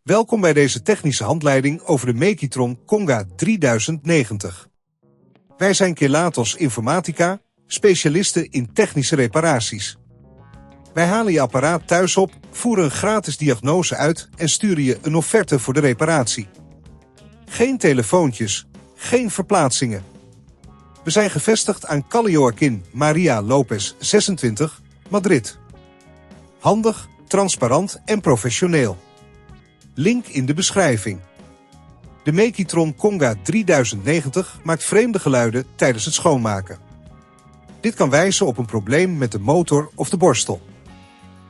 Welkom bij deze technische handleiding over de Mekitron Conga 3090. Wij zijn Kelatos Informática, specialisten in technische reparaties. Wij halen je apparaat thuis op, voeren een gratis diagnose uit en sturen je een offerte voor de reparatie. Geen telefoontjes, geen verplaatsingen. We zijn gevestigd aan Calle Joaquin Maria Lopez 26, Madrid. Handig, transparant en professioneel. Link in de beschrijving. De Mekitron Conga 3090 maakt vreemde geluiden tijdens het schoonmaken. Dit kan wijzen op een probleem met de motor of de borstel.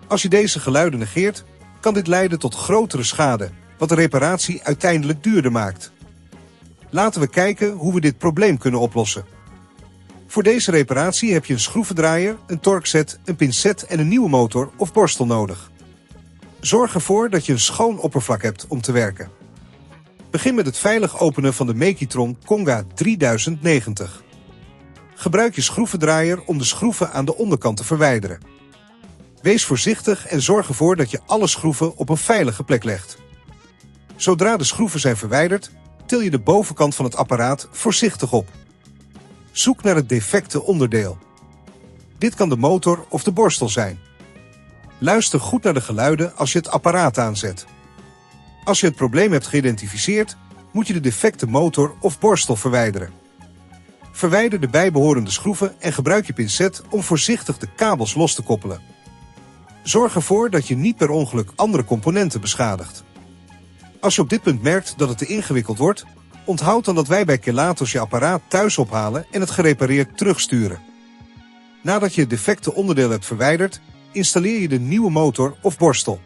Als je deze geluiden negeert, kan dit leiden tot grotere schade, wat de reparatie uiteindelijk duurder maakt. Laten we kijken hoe we dit probleem kunnen oplossen. Voor deze reparatie heb je een schroevendraaier, een torkset, een pincet en een nieuwe motor of borstel nodig. Zorg ervoor dat je een schoon oppervlak hebt om te werken. Begin met het veilig openen van de Mekitron Conga 3090. Gebruik je schroevendraaier om de schroeven aan de onderkant te verwijderen. Wees voorzichtig en zorg ervoor dat je alle schroeven op een veilige plek legt. Zodra de schroeven zijn verwijderd, til je de bovenkant van het apparaat voorzichtig op. Zoek naar het defecte onderdeel. Dit kan de motor of de borstel zijn. Luister goed naar de geluiden als je het apparaat aanzet. Als je het probleem hebt geïdentificeerd, moet je de defecte motor of borstel verwijderen. Verwijder de bijbehorende schroeven en gebruik je pincet om voorzichtig de kabels los te koppelen. Zorg ervoor dat je niet per ongeluk andere componenten beschadigt. Als je op dit punt merkt dat het te ingewikkeld wordt, onthoud dan dat wij bij Kelatos je apparaat thuis ophalen en het gerepareerd terugsturen. Nadat je het defecte onderdeel hebt verwijderd, installeer je de nieuwe motor of borstel.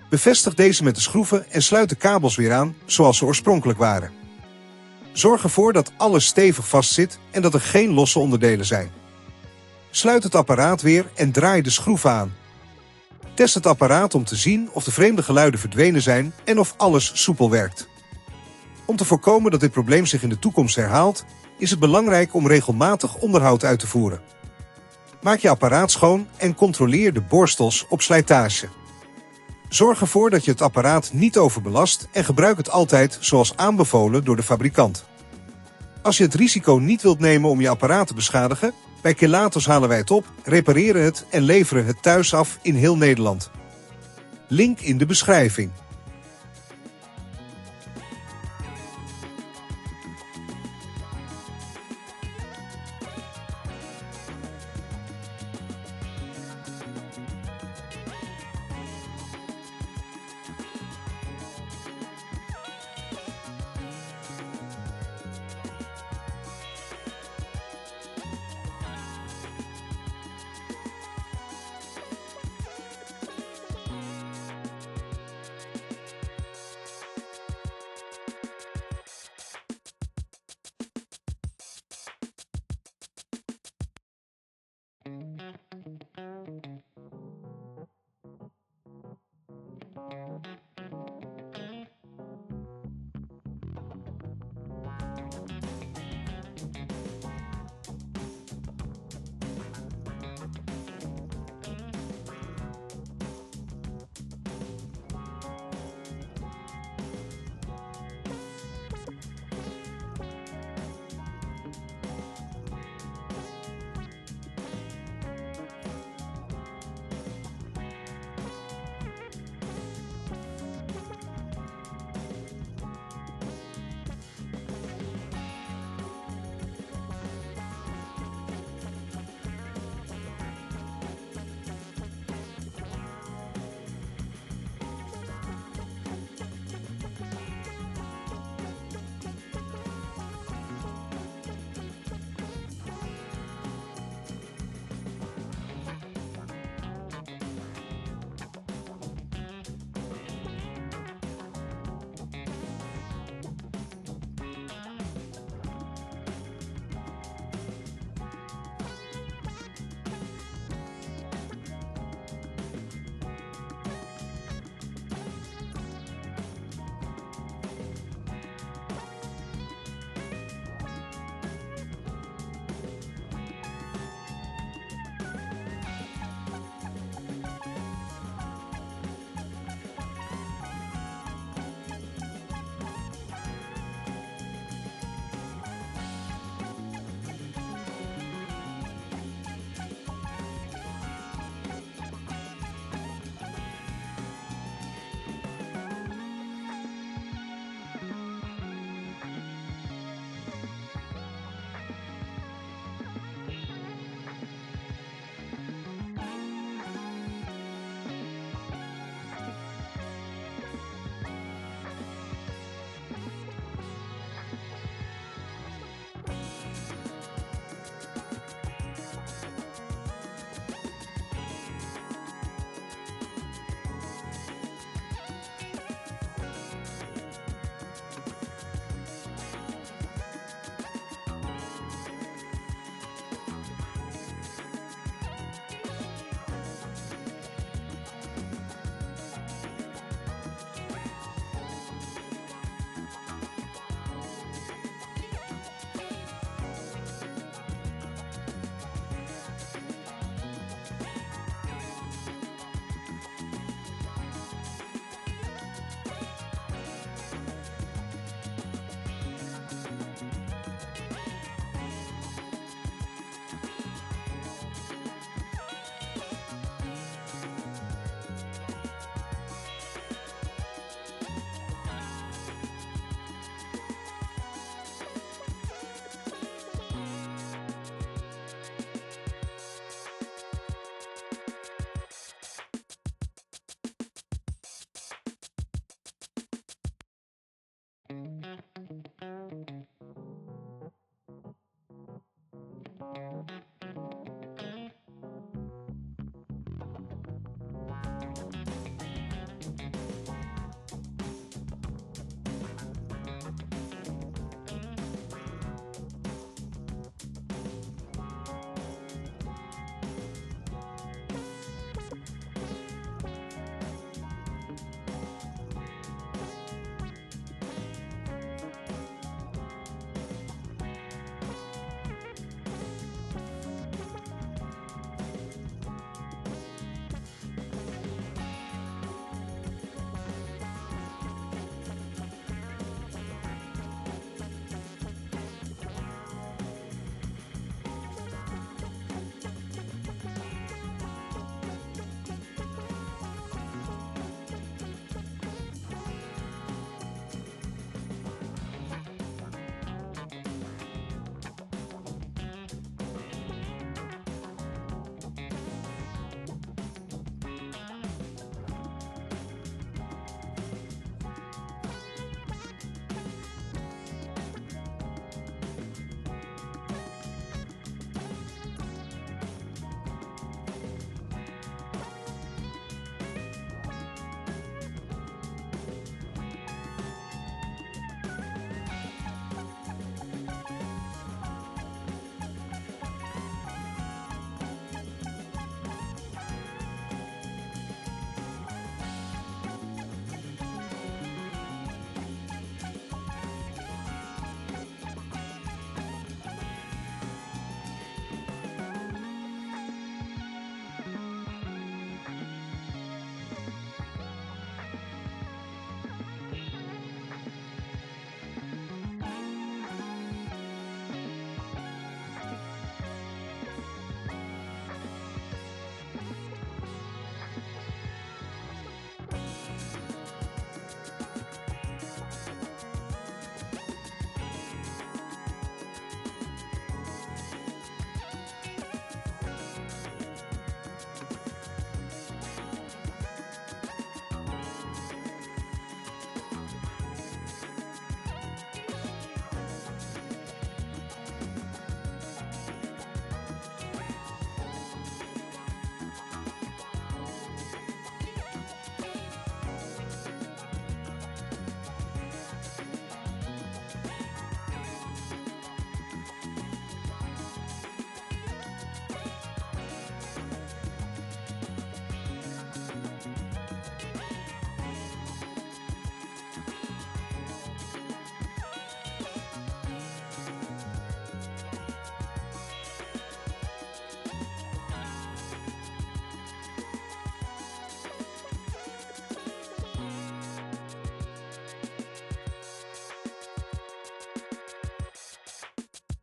Bevestig deze met de schroeven en sluit de kabels weer aan zoals ze oorspronkelijk waren. Zorg ervoor dat alles stevig vastzit en dat er geen losse onderdelen zijn. Sluit het apparaat weer en draai de schroeven aan. Test het apparaat om te zien of de vreemde geluiden verdwenen zijn en of alles soepel werkt. Om te voorkomen dat dit probleem zich in de toekomst herhaalt, is het belangrijk om regelmatig onderhoud uit te voeren. Maak je apparaat schoon en controleer de borstels op slijtage. Zorg ervoor dat je het apparaat niet overbelast en gebruik het altijd zoals aanbevolen door de fabrikant. Als je het risico niet wilt nemen om je apparaat te beschadigen, bij Kelatos halen wij het op, repareren het en leveren het thuis af in heel Nederland. Link in de beschrijving.